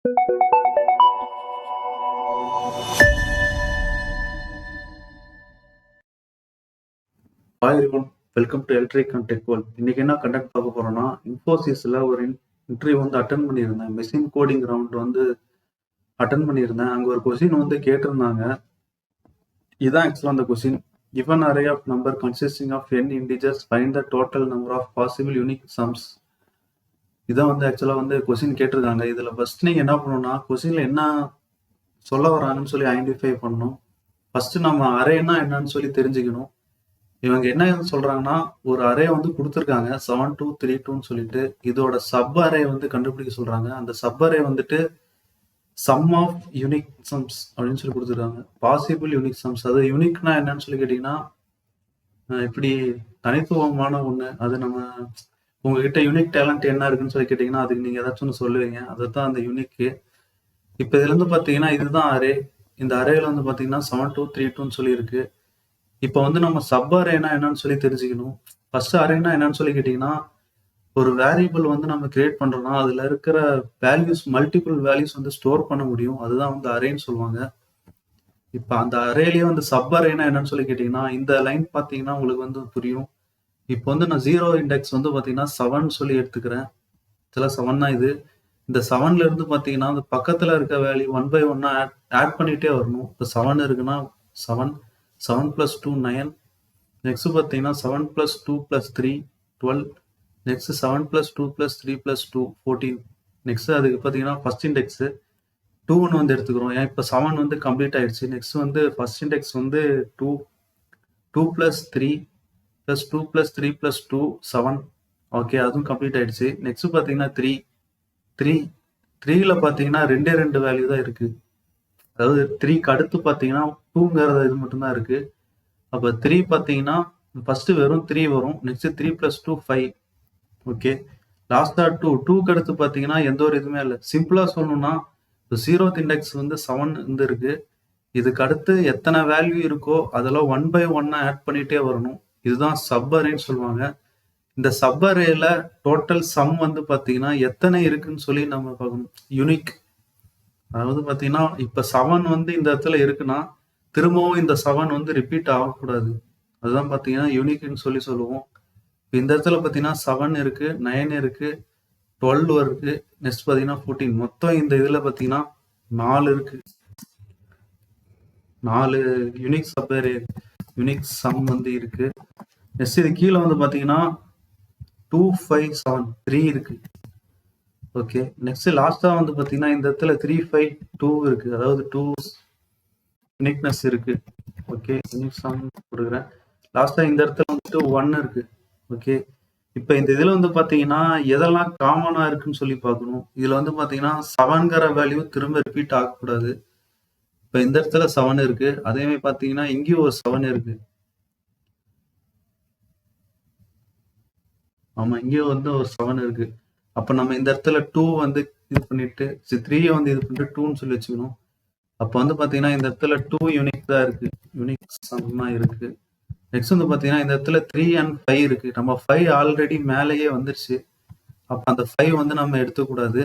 Hi everyone, welcome to electric and tech world. இன்னைக்கு என்ன content பார்க்க போறோம்னா, இன்ஃபோசிஸ்ல ஒரு இன்டர்வியூ வந்து அட்டன் பண்ணியிருந்தேன். மெஷின் கோடிங் ரவுண்ட் வந்து அட்டன் பண்ணியிருந்தேன். அங்க ஒரு கொஸ்டின் வந்து கேட்டிருந்தாங்க. இதான் ஆக்சுவலா அந்த question. given array of number consisting of n integers, find the total number of possible unique sums. இதான் வந்து ஆக்சுவலா வந்து கொஸ்டின் கேட்டிருக்காங்க. இதுல ஃபர்ஸ்ட் நீங்க என்ன பண்ணணும்னா, கொஸ்டின்ல என்ன சொல்ல வராங்கன்னு சொல்லி ஐடென்டிஃபை பண்ணணும். ஃபர்ஸ்ட் நம்ம அரேனா என்னன்னு சொல்லி தெரிஞ்சுக்கணும். இவங்க என்ன சொல்றாங்கன்னா, ஒரு அரே வந்து குடுத்துருக்காங்க. 7232ன்னு சொல்லிட்டு. இதோட சப் அரே வந்து கண்டுபிடிக்க சொல்றாங்க. அந்த சப் அரே வந்துட்டு சம் ஆஃப் யூனிக் சம்ஸ் அப்படின்னு சொல்லி குடுத்துருக்காங்க. Possible unique sums. அது யூனிக்னா என்னன்னு சொல்லி கேட்டீங்கன்னா, இப்படி தனித்துவமான ஒண்ணு. அது நம்ம உங்ககிட்ட யூனிக் டேலண்ட் என்ன இருக்குன்னு சொல்லி கேட்டீங்கன்னா, அதுக்கு நீங்க ஏதாச்சும் ஒண்ணு சொல்லுவீங்க. அதுதான் அந்த யூனிக்கு. இப்ப இதுல இருந்து பாத்தீங்கன்னா, இதுதான் அரே. இந்த அரேல வந்து பாத்தீங்கன்னா 7232ன்னு சொல்லி இருக்கு. இப்போ வந்து நம்ம சப் அரேனா என்னன்னு சொல்லி தெரிஞ்சுக்கணும். ஃபர்ஸ்ட் அரேனா என்னன்னு சொல்லி கேட்டீங்கன்னா, ஒரு வேரியபிள் வந்து நம்ம கிரியேட் பண்றோம்னா, அதுல இருக்கிற வேல்யூஸ் மல்டிபிள் வேல்யூஸ் வந்து ஸ்டோர் பண்ண முடியும். அதுதான் வந்து அரேன்னு சொல்லுவாங்க. இப்ப அந்த அரேலயே வந்து சப் அரேனா என்னன்னு சொல்லி கேட்டீங்கன்னா, இந்த லைன் பாத்தீங்கன்னா உங்களுக்கு வந்து புரியும். இப்போ வந்து நான் 0 இண்டெக்ஸ் வந்து பாத்தீங்கன்னா 7 சொல்லி எடுத்துக்கிறேன். இதுல 7 தான் இது. இந்த 7ல இருந்து பாத்தீங்கன்னா, அந்த பக்கத்துல இருக்க வேல்யூ 1 பை 1 ஆட் பண்ணிட்டே வரணும். இப்போ 7 இருக்குன்னா 7 7 + 2 9. நெக்ஸ்ட் பார்த்தீங்கன்னா 7 + 2 + 3 12. நெக்ஸ்ட் 7 + 2 + 3 + 2 14. நெக்ஸ்ட் அதுக்கு பார்த்தீங்கன்னா ஃபர்ஸ்ட் இண்டெக்ஸ் 2ன்னு வந்து எடுத்துக்கிறோம். ஏன் இப்போ 7 வந்து கம்ப்ளீட் ஆயிடுச்சு. நெக்ஸ்ட் வந்து ஃபர்ஸ்ட் இண்டெக்ஸ் வந்து 2 2 + 3 + 2 + 3 + 2 7. ஓகே, அதுவும் கம்ப்ளீட் ஆயிடுச்சு. நெக்ஸ்ட் பார்த்தீங்கன்னா 3 3 3ல பார்த்தீங்கன்னா 2 வேல்யூ தான் இருக்கு. அதாவது 3க்கு அடுத்து பார்த்தீங்கன்னா 2ங்கிற இது மட்டும் தான் இருக்கு. அப்ப 3 பார்த்தீங்கன்னா ஃபர்ஸ்ட் வெறும் 3 வரும். நெக்ஸ்ட் 3 + 2 5. ஓகே, லாஸ்டா 2க்கு அடுத்து பார்த்தீங்கன்னா எந்த ஒரு இதுவுமே இல்லை. சிம்பிளா சொல்லணும்னா, இப்போ 0th இண்டெக்ஸ் வந்து 7 வந்து இருக்கு. இதுக்கு அடுத்து எத்தனை வேல்யூ இருக்கோ அதெல்லாம் 1 பை 1 ஆட் பண்ணிட்டே வரணும். இதுதான் சப் அரேன்னு சொல்லுவாங்க. இந்த சப் அரேல டோட்டல் சம் வந்து பார்த்தீங்கன்னா எத்தனை இருக்குன்னு சொல்லி நம்ம பார்க்கணும். யூனிக். அதாவது பார்த்தீங்கன்னா இப்ப 7 வந்து இந்த இடத்துல இருக்குன்னா திரும்பவும் இந்த 7 வந்து ரிப்பீட் ஆகக்கூடாது. அதுதான் பார்த்தீங்கன்னா யூனிக்னு சொல்லி சொல்லுவோம். இந்த இடத்துல பார்த்தீங்கன்னா 7 இருக்கு, 9 இருக்கு, 12 இருக்கு, நெக்ஸ்ட் பார்த்தீங்கன்னா 14. மொத்தம் இந்த இதுல பார்த்தீங்கன்னா 4 இருக்கு. 4 unique sub array, unique sum வந்து இருக்கு. நெக்ஸ்ட் இது கீழே வந்து பார்த்தீங்கன்னா 2 5 7 3 இருக்கு. ஓகே, நெக்ஸ்ட் லாஸ்டா வந்து பார்த்தீங்கன்னா இந்த இடத்துல 3 5 2 இருக்கு. அதாவது 2 யூனிக்னஸ் இருக்கு. ஓகே, யூனிக் சம் கொடுக்குறேன். லாஸ்டா இந்த இடத்துல வந்துட்டு 1 இருக்கு. ஓகே, இப்போ இந்த இதுல வந்து பாத்தீங்கன்னா எதெல்லாம் காமனா இருக்குன்னு சொல்லி பார்க்கணும். இதுல வந்து பாத்தீங்கன்னா 7ங்கிற வேல்யூ திரும்ப ரிப்பீட் ஆகக்கூடாது. இப்போ இந்த இடத்துல 7 இருக்கு. அதே மாதிரி பாத்தீங்கன்னா இங்கேயும் ஒரு 7 இருக்கு. ஆமா, இங்கேயும் வந்து ஒரு 7 இருக்கு. அப்ப நம்ம இந்த இடத்துல 2 வந்து இது பண்ணிட்டு 3 வந்து இது பண்ணிட்டு 2ன்னு சொல்லி வச்சுக்கணும். அப்ப வந்து பாத்தீங்கன்னா இந்த இடத்துல 2 யூனிக் தான் இருக்கு. யூனிக் சம்மா இருக்கு. நெக்ஸ்ட் வந்து பாத்தீங்கன்னா இந்த இடத்துல 3 and 5 இருக்கு. நம்ம 5 ஆல்ரெடி மேலேயே வந்துருச்சு. அப்ப அந்த 5 வந்து நம்ம எடுத்துக்கூடாது.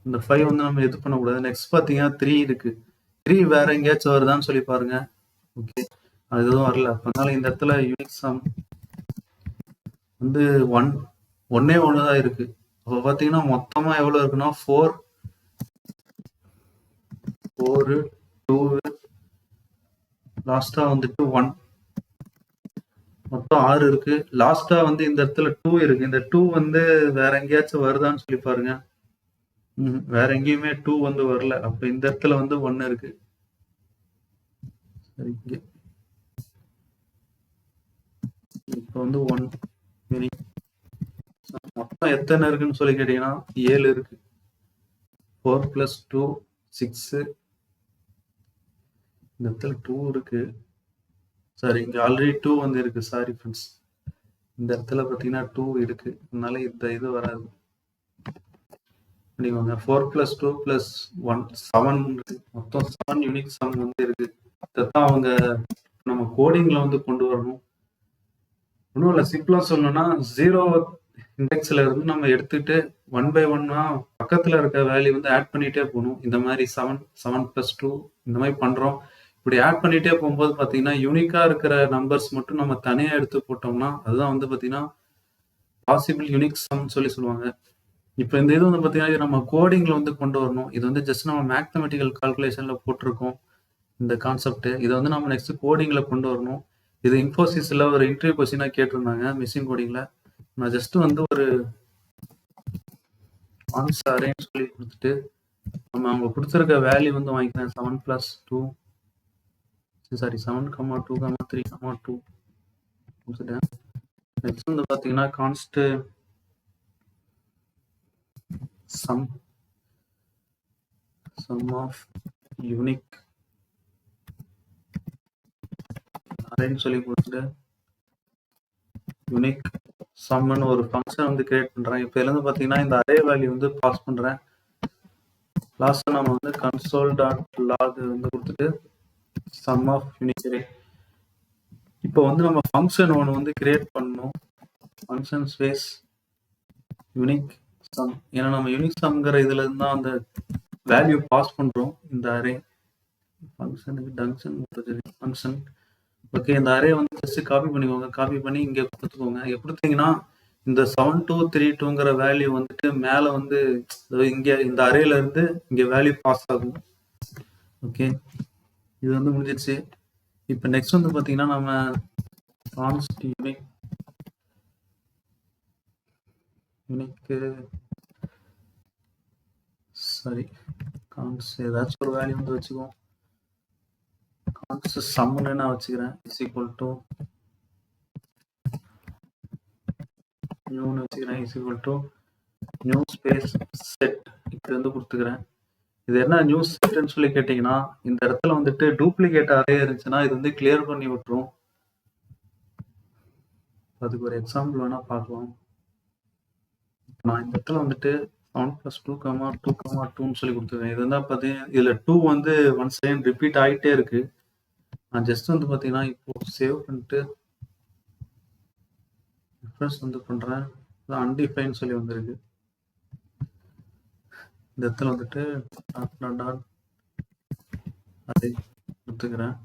இந்த 5 வந்து நம்ம இது பண்ணக்கூடாது. நெக்ஸ்ட் பாத்தீங்கன்னா 3 இருக்கு. 3 வேற எங்கேயாச்சும் வருதான்னு சொல்லி பாருங்க. ஓகே, அது எதுவும் வரல. அதனால இந்த இடத்துல யூனிக் சம் வந்து 1 ஒன்னே ஒன்று தான் இருக்கு. அப்ப பாத்தீங்கன்னா மொத்தமா எவ்வளவு இருக்குன்னா 4 2 லாஸ்டா வந்துட்டு 1, மொத்தம் 6 இருக்கு. லாஸ்டா வந்து இந்த இடத்துல 2 இருக்கு. இந்த 2 வந்து வேற எங்கேயாச்சும் வருதான்னு சொல்லி பாருங்க. வேற எங்கேயுமே 2 வந்து வரல. அப்ப இந்த இடத்துல வந்து 1 இருக்கு. சரி, இப்ப வந்து 1 மொத்தம் எத்தனை இருக்குன்னு சொல்லி கேட்டீங்கன்னா 7 இருக்கு. 4 + 2 6. இந்த இடத்துல 2 இருக்கு. சாரி, இங்க ஆல்ரெடி 2 வந்து இருக்கு. சாரி ஃப்ரெண்ட்ஸ், இந்த இடத்துல பாத்தீங்கன்னா 2 இருக்கு. அதனால இந்த இது வராது. பண்ணிக்கோங்க. 4 + 2 + 1 7 இருக்கு. மொத்தம் 7 யூனிக் சம் வந்து இருக்கு. இதைத்தான் அவங்க நம்ம கோடிங்ல வந்து கொண்டு வரணும். ஒன்றும் இல்லை, சிம்பிளா சொல்லணும்னா 0 இண்டெக்ஸ்ல இருந்து நம்ம எடுத்துட்டு 1 பை 1 பக்கத்துல இருக்க வேல்யூ வந்து ஆட் பண்ணிட்டே போகணும். இந்த மாதிரி 7 + 2 இந்த மாதிரி பண்றோம். இப்படி ஆட் பண்ணிட்டே போகும்போது பார்த்தீங்கன்னா, யூனிக்கா இருக்கிற நம்பர்ஸ் மட்டும் நம்ம தனியா எடுத்து போட்டோம்னா, அதுதான் வந்து பார்த்தீங்கன்னா, பாசிபிள் யூனிக் சம்ன்னு சொல்லுவாங்க. இப்ப இந்த இது வந்து பார்த்தீங்கன்னா, இது நம்ம கோடிங்ல வந்து கொண்டு வரணும். இது வந்து ஜஸ்ட் நம்ம மேத்தமேட்டிக்கல் கால்குலேஷன்ல போட்டிருக்கோம். இந்த கான்செப்ட். இத வந்து நம்ம நெக்ஸ்ட் கோடிங்ல கொண்டு வரணும். இது இன்ஃபோசிஸ்ல ஒரு இன்டர்வியூ கொஸ்டினா கேட்டிருந்தாங்க மெஷின் கோடிங்ல. நான் ஜஸ்ட் வந்து ஒரு கான்ஸ் அரேன்னு சொல்லி குடுத்துட்டு, நம்ம அவங்க குடுத்திருக்க வேல்யூ வந்து வாங்கிக்கிறேன். 7 + 2 சாரி 7, 2, 3, 2 குடுத்துட்டேன். நெக்ஸ்ட் வந்து பார்த்தீங்கன்னா, கான்ஸ்ட் சம் ஆஃப் யூனிக் அரேன்னு சொல்லி குடுத்துட்டு, யூனிக் சம்ன்னு ஒரு ஃபங்க்ஷன் வந்து கிரியேட் பண்றேன். இப்ப இதுல இருந்து பார்த்தீங்கன்னா, இந்த அரே வேல்யூ வந்து பாஸ் பண்றேன். லாஸ்ட்டா நம்ம வந்து console.log வந்து குடுத்துட்டு சம் ஆஃப் யூனிக் அரே. இப்போ வந்து நம்ம ஃபங்க்ஷன் ஒன்று வந்து கிரியேட் பண்ணணும். Function space unique sum. ஏன்னா நம்ம யூனிக் சம்ங்கிற இதுல இருந்து தான் அந்த வேல்யூ பாஸ் பண்றோம். இந்த அரே ஃபங்க்ஷனுக்கு ஃபங்க்ஷன். ஓகே, இந்த அரே வந்து ஜஸ்ட் காப்பி பண்ணிக்கோங்க. காப்பி பண்ணி இங்க கொடுத்துக்கோங்க. இங்க கொடுத்தீங்கன்னா இந்த 7232ங்கிற வேல்யூ வந்துட்டு மேல வந்து இங்க இந்த அரேல இருந்து இங்க வேல்யூ பாஸ் ஆகும். ஓகே, இது வந்து முடிஞ்சிருச்சு. இப்போ நெக்ஸ்ட் வந்து பாத்தீங்கன்னா நம்ம கான்ஸ்ட் யூனிக் சாரி கான்ஸ் ஏதாச்சும் ஒரு வேல்யூ வந்து வச்சுக்குவோம். கான்ஸ் சம்னு நான் வச்சுக்கிறேன். இஸ் ஈக்குவல் டு நியூன்னு வச்சுக்கிறேன். Is equal to new space set இப்படி வந்து கொடுத்துக்கிறேன். இது என்ன நியூ செட்னு சொல்லி கேட்டீங்கன்னா, இந்த இடத்துல வந்துட்டு டூப்ளிகேட் அரே இருந்துச்சுன்னா இது வந்து கிளியர் பண்ணி விட்டுரும். அதுக்கு ஒரு எக்ஸாம்பிள் வேணா பார்க்கலாம். நான் இந்த இடத்துல வந்துட்டு 7 + 2, 2, 2ன்னு சொல்லி கொடுத்துருக்கேன். இது வந்து பார்த்தீங்கன்னா இதுல 2 வந்து ஒன்ஸ் அகைன் ரிப்பீட் ஆகிட்டே இருக்கு. நான் ஜஸ்ட் வந்து பார்த்தீங்கன்னா இப்போ சேவ் பண்ணிட்டு ரிஃப்ரெஷ் வந்து பண்றேன். அன்டிஃபைன் சொல்லி வந்திருக்கு. இந்த இடத்துல வந்துட்டு அதை கொடுத்துக்கிறேன்.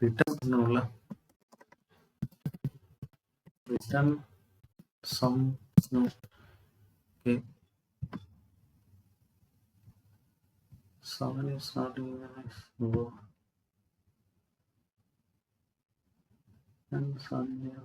ரிட்டர்ன் பண்ணணும்ல, return sum. Okay, 7 is not even go and Sonia.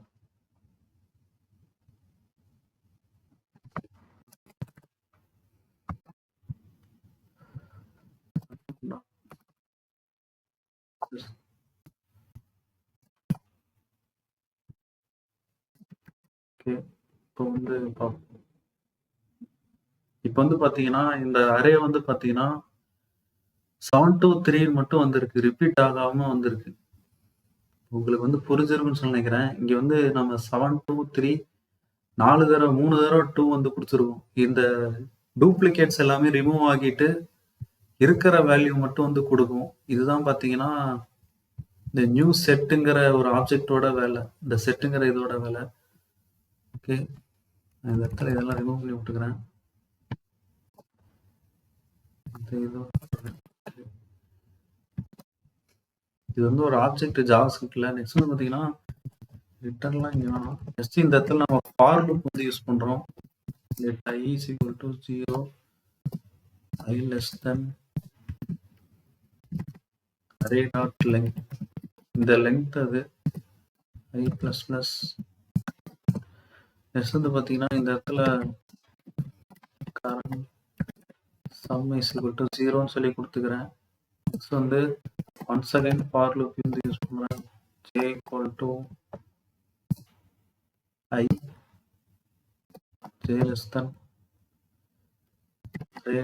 Okay, இப்போ வந்து பார்த்தீங்கன்னா இந்த அரே வந்து பார்த்தீங்கன்னா 7 to 3 மட்டும் வந்திருக்கு. ரிப்பீட் ஆகாம வந்திருக்கு. உங்களுக்கு வந்து புரிஞ்சிருக்குன்னு சொல்லி நினைக்கிறேன். இங்க வந்து நம்ம 7 to 3 3 தடவை 2 வந்து கொடுத்துருக்கோம். இந்த டூப்ளிகேட்ஸ் எல்லாமே ரிமூவ் ஆகிட்டு இருக்கிற வேல்யூ மட்டும் வந்து கொடுக்கும். இதுதான் பார்த்தீங்கன்னா இந்த நியூ செட்டுங்கிற ஒரு ஆப்ஜெக்டோட வேலை. இந்த செட்டுங்கிற இதோட வேலை. ஓகே, இந்த இடத்துல இதெல்லாம் ரிமூவ் பண்ணி விட்டுக்கிறேன். இது வந்து ஒரு ஆப்ஜெக்ட் ஜாவாஸ்கிரிப்ட்ல. நெக்ஸ்ட் வந்து பார்த்தீங்கன்னா ரிட்டர்ன்லாம் இங்கே வேணும். ஜஸ்ட் இந்த இடத்துல நம்ம ஃபார் லூப் வந்து யூஸ் பண்றோம். let I is equal to 0, I less than array dot length. இந்த லெங்த் அது I plus plus. நெக்ஸ்ட் வந்து பார்த்தீங்கன்னா இந்த இடத்துல current sum is equal to 0ன்னு சொல்லி கொடுத்துக்கிறேன். நெக்ஸ்ட் வந்து once again for loop வந்து யூஸ் பண்றேன். j equal to I, j less than array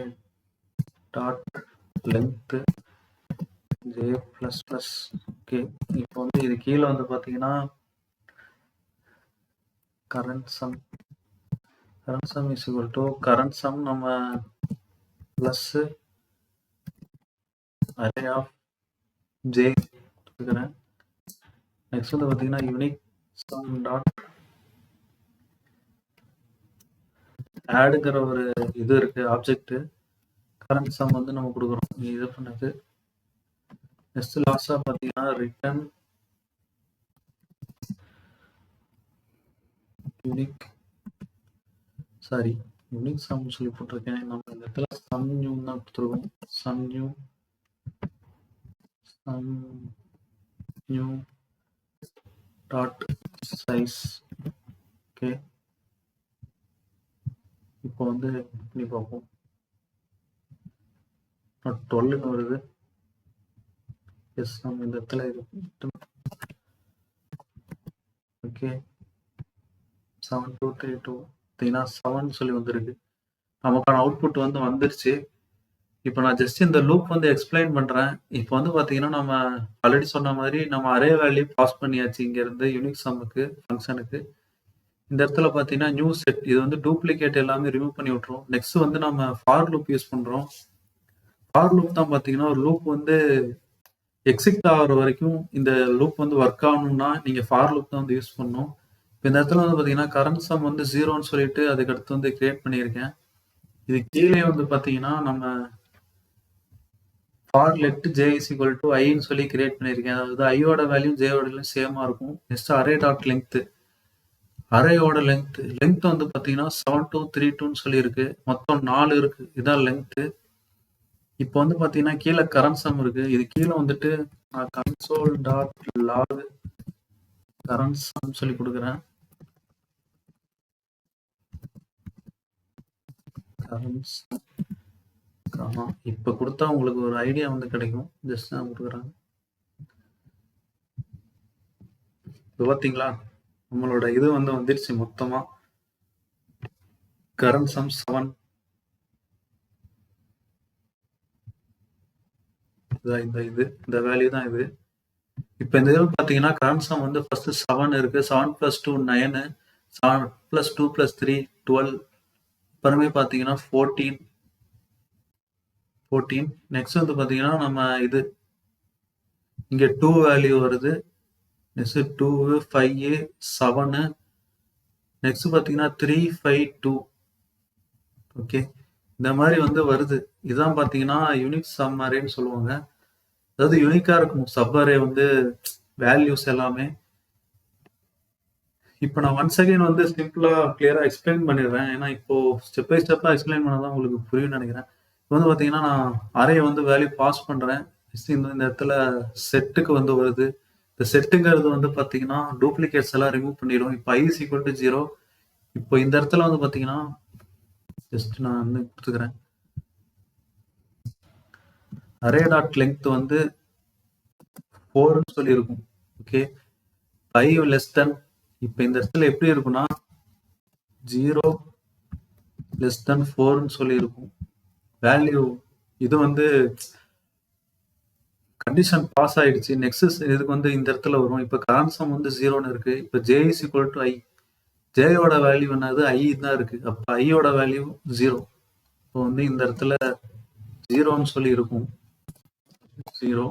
dot length j plus plus. Okay, இப்போ வந்து இது கீழே வந்து பார்த்தீங்கன்னா current sum is equal to current sum நம்ம plus array of j கொடுத்துக்கிறேன். நெக்ஸ்ட் வந்து பார்த்தீங்கன்னா யூனிக் sum டாட் ஆடுங்கிற ஒரு இது இருக்கு ஆப்ஜெக்ட். கரண்ட் சம் வந்து நம்ம கொடுக்குறோம். இது பண்ணது நெக்ஸ்ட் லாஸ்டா பார்த்தீங்கன்னா ரிட்டர்ன் யூனிக் யூனிக் சம் சொல்லி போட்டிருக்கேன். நம்ம இந்த இடத்துல சம் நியூ தான் கொடுத்துருக்கோம். Sum new dot size. Okay, இப்போ வந்து பண்ணி பார்ப்போம். 12ன்னு வருது. எஸ், நம்ம இந்த இடத்துல இது ஓகே 7232 பார்த்தீங்கன்னா 7 சொல்லி வந்திருக்கு. நமக்கான அவுட்புட் வந்து வந்துருச்சு. இப்போ நான் ஜஸ்ட் இந்த லூப் வந்து எக்ஸ்பிளைன் பண்றேன். இப்போ வந்து பார்த்தீங்கன்னா நம்ம ஆல்ரெடி சொன்ன மாதிரி நம்ம அரே வேல்யூ பாஸ் பண்ணியாச்சு இங்க இருந்து யூனிக் சம்முக்கு ஃபங்க்ஷனுக்கு. இந்த இடத்துல பார்த்தீங்கன்னா நியூ செட், இது வந்து டூப்ளிகேட் எல்லாமே ரிமூவ் பண்ணி விட்டுரும். நெக்ஸ்ட் வந்து நம்ம ஃபார் லூப் யூஸ் பண்றோம். ஃபார் லூப் தான் பார்த்தீங்கன்னா ஒரு லூப் வந்து எக்ஸிட் ஆகிற வரைக்கும் இந்த லூப் வந்து ஒர்க் ஆகணும்னா நீங்க ஃபார் லூப் தான் வந்து யூஸ் பண்ணணும். இப்போ இந்த இடத்துல வந்து பார்த்தீங்கன்னா கரண்ட் சம் வந்து 0ன்னு சொல்லிட்டு அதுக்கு அடுத்து வந்து கிரியேட் பண்ணியிருக்கேன். இது கீழே வந்து பார்த்தீங்கன்னா நம்ம for let J is equal to ஐன்னு சொல்லி கிரியேட் பண்ணியிருக்கேன். அதாவது ஐயோட வேல்யூ ஜேயோட வேல்யூ சேமா இருக்கும். நெக்ஸ்ட் அரே டாட் லென்த், அரேயோட லென்த் வந்து பார்த்தீங்கன்னா 7232ன்னு சொல்லியிருக்கு. மொத்தம் 4 இருக்கு. இதான் லென்த். இப்போ வந்து பார்த்தீங்கன்னா கீழே கரண்ட் சம் இருக்கு. இது கீழே வந்துட்டு நான் console dot log current sum சொல்லி கொடுக்குறேன். இப்போ கொடுத்தா உங்களுக்கு ஒரு ஐடியா வந்து கிடைக்கும். ஜஸ்ட் நான் கொடுக்குறேன். இப்போ பார்த்தீங்களா நம்மளோட இது வந்து வந்துருச்சு மொத்தமா. Current sum 7. இந்த வேல்யூ தான் இது. இப்போ இந்த இதில் பார்த்தீங்கன்னா கரண்ட் சம் வந்து ஃபர்ஸ்ட் 7 இருக்கு. 7 + 2 9, 7 + 2 + 3 12. அப்புறமே பார்த்தீங்கன்னா 14. நெக்ஸ்ட் வந்து பார்த்தீங்கன்னா நம்ம இது இங்க 2 வேல்யூ வருது. நெக்ஸ்ட் 2 5 7. நெக்ஸ்ட் பார்த்தீங்கன்னா 3 5 2. ஓகே, இந்த மாதிரி வந்து வருது. இதான் பார்த்தீங்கன்னா யூனிக் சம் அரேன்னு சொல்லுவாங்க. அதாவது யூனிக்கா இருக்கும் சப் அரே வந்து வேல்யூஸ் எல்லாமே. இப்போ நான் ஒன்ஸ் அகைன் வந்து சிம்பிளா கிளியரா எக்ஸ்பிளைன் பண்ணிடுறேன். ஏன்னா இப்போ ஸ்டெப் பை ஸ்டெப்பா எக்ஸ்பிளைன் பண்ணாதான் உங்களுக்கு புரியும்னு நினைக்கிறேன். இப்போ வந்து பார்த்தீங்கன்னா நான் அரே வந்து வேல்யூ பாஸ் பண்றேன். இந்த இடத்துல செட்டுக்கு வந்து வருது. இந்த செட்டுங்கிறது வந்து பார்த்தீங்கன்னா டூப்ளிகேட்ஸ் எல்லாம் ரிமூவ் பண்ணிடும். இப்போ i = 0. இப்போ இந்த இடத்துல வந்து பார்த்தீங்கன்னா ஜஸ்ட் நான் வந்து கொடுத்துக்கிறேன். அரே டாட் லென்த் வந்து 4ன்னு சொல்லி இருக்கும். Okay, 5 less than. இப்போ இந்த இடத்துல எப்படி இருக்குன்னா 0 லெஸ் தென் 4ன்னு சொல்லி இருக்கும் வேல்யூ. இது வந்து கண்டிஷன் பாஸ் ஆயிடுச்சு. நெக்ஸ்ட் இதுக்கு வந்து இந்த இடத்துல வரும். இப்போ கரண்ட் சம் வந்து 0ன்னு இருக்கு. இப்போ j = i. ஜேயோட வேல்யூ என்னது ஐ தான் இருக்கு. அப்போ ஐயோட வேல்யூ 0. இப்போ வந்து இந்த இடத்துல 0ன்னு சொல்லி இருக்கும். 0.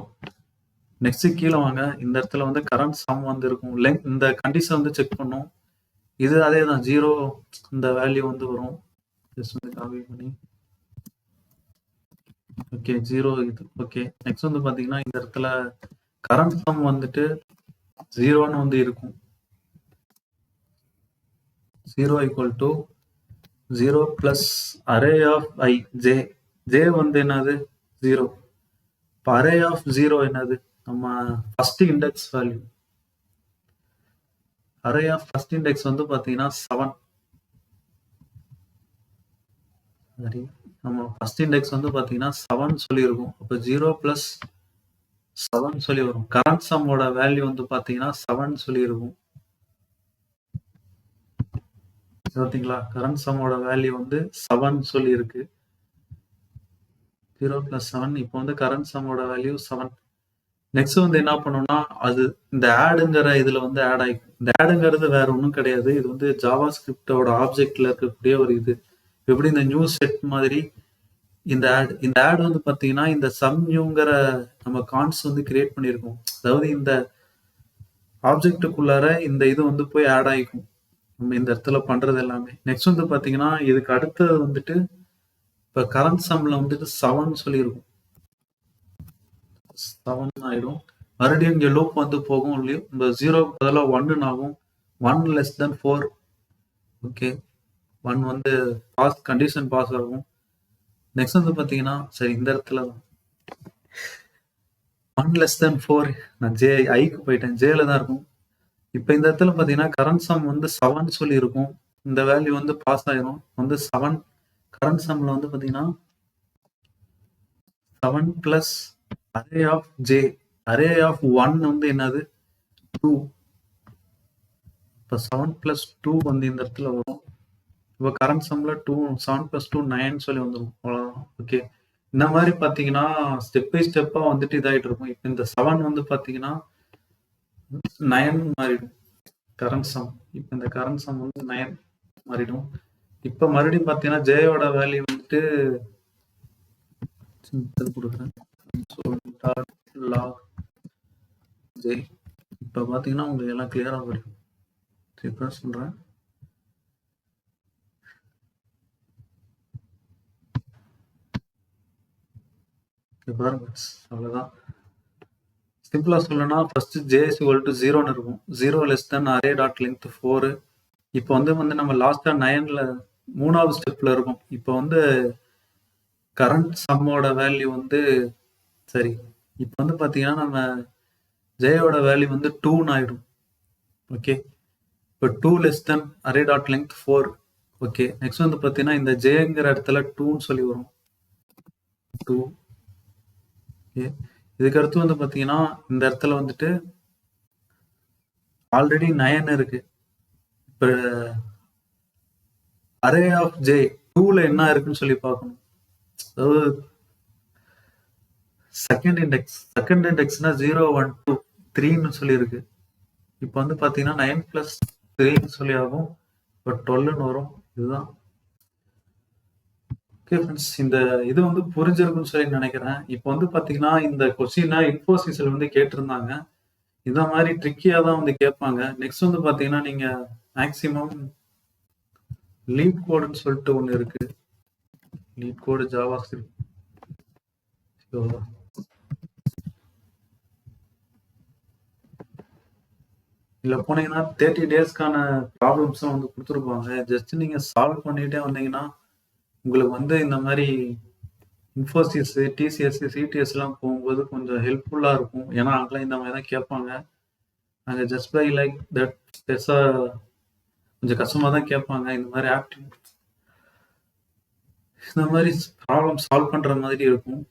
நெக்ஸ்ட் கீழே வாங்க. இந்த இடத்துல வந்து கரண்ட் சம் வந்து இருக்கும். இந்த கண்டிஷன் வந்து செக் பண்ணும். இது அதே தான் 0 இந்த வேல்யூ வந்து வரும். ஜஸ்ட் வந்து காப்பி பண்ணி ஓகே 0 இது. ஓகே, நெக்ஸ்ட் வந்து பாத்தீங்கன்னா இந்த இடத்துல கரண்ட் சம் வந்துட்டு 0ன்னு வந்து இருக்கும். 0 = 0 + அரே ஆஃப் i j வந்து என்னது 0. இப்போ அரே ஆஃப் 0 என்னது நம்ம first index value. Array of first index வந்து பாத்தீங்கன்னா 7. சரி, நம்ம ஃபர்ஸ்ட் இண்டெக்ஸ் வந்து பாத்தீங்கன்னா 7 சொல்லி இருக்கும். அப்போ 0 + 7 சொல்லி வரும். கரண்ட் சம்மோட வேல்யூ வந்து பாத்தீங்கன்னா 7 சொல்லி இருக்கும். பார்த்தீங்களா, கரண்ட் சம்மோட வேல்யூ வந்து 7 சொல்லி இருக்கு. 0 + 7. இப்போ வந்து கரண்ட் சம்மோட வேல்யூ 7. நெக்ஸ்ட் வந்து என்ன பண்ணோம்னா அது இந்த ஆடுங்கிற இதுல வந்து ஆட் ஆயிக்கும். இந்த ஆடுங்கிறது வேற ஒன்றும் கிடையாது. இது வந்து ஜாவா ஸ்கிரிப்டோட ஆப்ஜெக்ட்ல இருக்கக்கூடிய ஒரு இது. எப்படி இந்த நியூ செட் மாதிரி இந்த ஆட் வந்து பாத்தீங்கன்னா இந்த சம் நியூங்கிற நம்ம கான்ஸ் வந்து கிரியேட் பண்ணியிருக்கோம். அதாவது இந்த ஆப்ஜெக்டுக்குள்ளார இந்த இது வந்து போய் ஆட் ஆயிக்கும். நம்ம இந்த இடத்துல பண்றது எல்லாமே. நெக்ஸ்ட் வந்து பார்த்தீங்கன்னா, இதுக்கு அடுத்தது வந்துட்டு இப்ப கரண்ட் சம்ல வந்துட்டு 7 சொல்லியிருக்கும். 7 ஆயிடும். மறுபடியும் இங்க லூப் வந்து போகும். இந்த 0க்கு பதிலா 1ன்னு ஆகும். 1 லெஸ் தென் 4. ஓகே. 1 வந்து கண்டிஷன் பாஸ் ஆகும். நெக்ஸ்ட் வந்து பார்த்தீங்கன்னா, சரி இந்த இடத்துல 1 லெஸ் தென் 4 நான் ஐக்கு போயிட்டேன். ஜேல தான் இருக்கும். இப்ப இந்த இடத்துல பார்த்தீங்கன்னா, கரண்ட் சம் வந்து 7 சொல்லியிருக்கும். இந்த வேல்யூ வந்து பாஸ் ஆயிரும். வந்து 7 கரண்ட் சம்ல வந்து பார்த்தீங்கன்னா 7 plus array of J. Array of 1 வந்து என்னது 2. இப்போ 7 பிளஸ் 2 வந்து இந்த இடத்துல வரும். இப்போ கரண்ட் சம்ல 7 பிளஸ் 2 9 சொல்லி வந்துடும். அவ்வளோதான். ஓகே. இந்த மாதிரி பார்த்தீங்கன்னா ஸ்டெப் பை ஸ்டெப்பா வந்துட்டு இதாகிட்டு இருக்கும். இப்போ இந்த 7 வந்து பார்த்தீங்கன்னா 9 மாறிடும் கரண்ட் சம். இப்போ இந்த கரண்ட் சம் வந்து 9 மாறிடும். இப்போ மறுபடியும் பார்த்தீங்கன்னா ஜேயோட வேல்யூ வந்துட்டு கொடுக்குறேன். இப்போ பார்த்தீங்கன்னா உங்களுக்கு எல்லாம் கிளியரா புரியும். ரிஃப்ரெஷ் சொல்றேன். பாருங்க, அவ்வளவுதான். சிம்பிளா சொல்லணும்னா first J is equal to 0ன்னு இருக்கும். 0 less then array dot length 4. இப்போ வந்து நம்ம லாஸ்டா 9ல 3வது ஸ்டெப்ல இருக்கும். இப்போ வந்து கரண்ட் சம்மோட வேல்யூ வந்து சரி. இப்போ வந்து பார்த்தீங்கன்னா நம்ம ஜேயோட வேல்யூ வந்து 2ன்னு ஆயிடும். ஓகே. இப்போ 2 less then array dot length 4. Okay. Next வந்து பார்த்தீங்கன்னா இந்த ஜேங்கிற இடத்துல 2ன்னு சொல்லி வரும். 2. ஓகே. இதுக்கு அடுத்து வந்து பார்த்தீங்கன்னா இந்த இடத்துல வந்துட்டு ஆல்ரெடி 9 இருக்கு. இப்போ அரே ஆஃப் ஜே 2ல என்ன இருக்குன்னு சொல்லி பார்க்கணும். அதாவது செகண்ட் இண்டெக்ஸ்னா 0 1 2 3ன்னு சொல்லி இருக்கு. இப்போ வந்து பார்த்தீங்கன்னா 9 பிளஸ் 3ன்னு சொல்லி ஆகும். இப்போ 12ன்னு வரும். இதுதான். ஓகே ஃப்ரெண்ட்ஸ், இந்த இது வந்து புரிஞ்சிருக்குன்னு சொல்லி நினைக்கிறேன். இப்போ வந்து பார்த்தீங்கன்னா இந்த கொஸ்டினை இன்ஃபோசிஸ்ல வந்து கேட்டிருந்தாங்க. இந்த மாதிரி ட்ரிக்கியா தான் வந்து கேட்பாங்க. நெக்ஸ்ட் வந்து பார்த்தீங்கன்னா நீங்க மேக்சிமம் லீட் கோடுன்னு சொல்லிட்டு ஒன்று இருக்கு. லீட் கோடு ஜாவா ஸ்கிரிப்ட். இதுல போனீங்கன்னா 30 டேஸ்க்கான ப்ராப்ளம்ஸும் வந்து கொடுத்துருப்பாங்க. ஜஸ்ட் நீங்க சால்வ் பண்ணிட்டே வந்தீங்கன்னா உங்களுக்கு வந்து இந்த மாதிரி இன்ஃபோசிஸ், டிசிஎஸ், சிடிஎஸ் எல்லாம் போகும்போது கொஞ்சம் ஹெல்ப்ஃபுல்லா இருக்கும். ஏன்னா அங்கெல்லாம் இந்த மாதிரி தான் கேட்பாங்க. அங்கே ஜஸ்ட் பை லைக் தட் பெருசா கொஞ்சம் கஷ்டமா தான் கேட்பாங்க. இந்த மாதிரி இந்த மாதிரி ப்ராப்ளம் சால்வ் பண்ற மாதிரி இருக்கும்.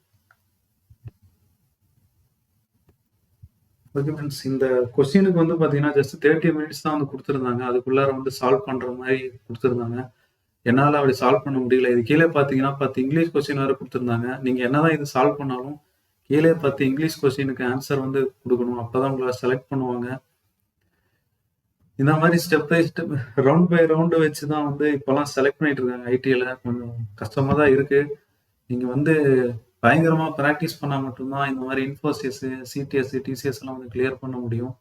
ஓகே ஃப்ரெண்ட்ஸ், இந்த கொஸ்டினுக்கு வந்து பார்த்தீங்கன்னா ஜஸ்ட் 30 மினிட்ஸ் தான் வந்து கொடுத்துருந்தாங்க. அதுக்குள்ளார வந்து சால்வ் பண்ற மாதிரி கொடுத்துருந்தாங்க. என்னால் அப்படி சால்வ் பண்ண முடியல. இது கீழே பார்த்தீங்கன்னா 10 இங்கிலீஷ் கொஸ்டின் வேறு கொடுத்துருந்தாங்க. நீங்கள் என்னதான் இது சால்வ் பண்ணாலும் கீழே 10 இங்கிலீஷ் கொஸ்டினுக்கு ஆன்சர் வந்து கொடுக்கணும். அப்பதான் உங்களை செலக்ட் பண்ணுவாங்க. இந்த மாதிரி step by step, round by round வச்சு தான் வந்து இப்போலாம் செலக்ட் பண்ணிட்டு இருக்காங்க. ஐடியில் கொஞ்சம் கஷ்டமாக தான் இருக்கு. நீங்கள் வந்து பயங்கரமாக ப்ராக்டிஸ் பண்ணால் மட்டும்தான் இந்த மாதிரி இன்ஃபோசிஸ், சிடிஎஸ், டிசிஎஸ் எல்லாம் வந்து கிளியர் பண்ண முடியும்.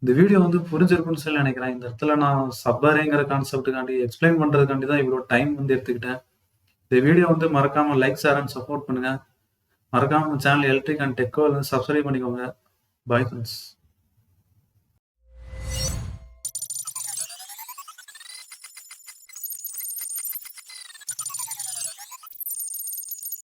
இந்த வீடியோ வந்து புரிஞ்சிருக்குன்னு சொல்லி நினைக்கிறேன். இந்த இடத்துல நான் சப்பரேங்கிற கான்செப்டுக்காண்டி எக்ஸ்பிளைன் பண்றதுக்காண்டி தான் இவ்வளோ டைம் வந்து எடுத்துக்கிட்டேன். இந்த வீடியோ வந்து மறக்காம லைக், ஷேர் அண்ட் சப்போர்ட் பண்ணுங்க. மறக்காம சேனல் எலக்ட்ரிக் அண்ட் டெக்கோ வந்து சப்ஸ்கிரைப் பண்ணிக்கோங்க. Bye friends.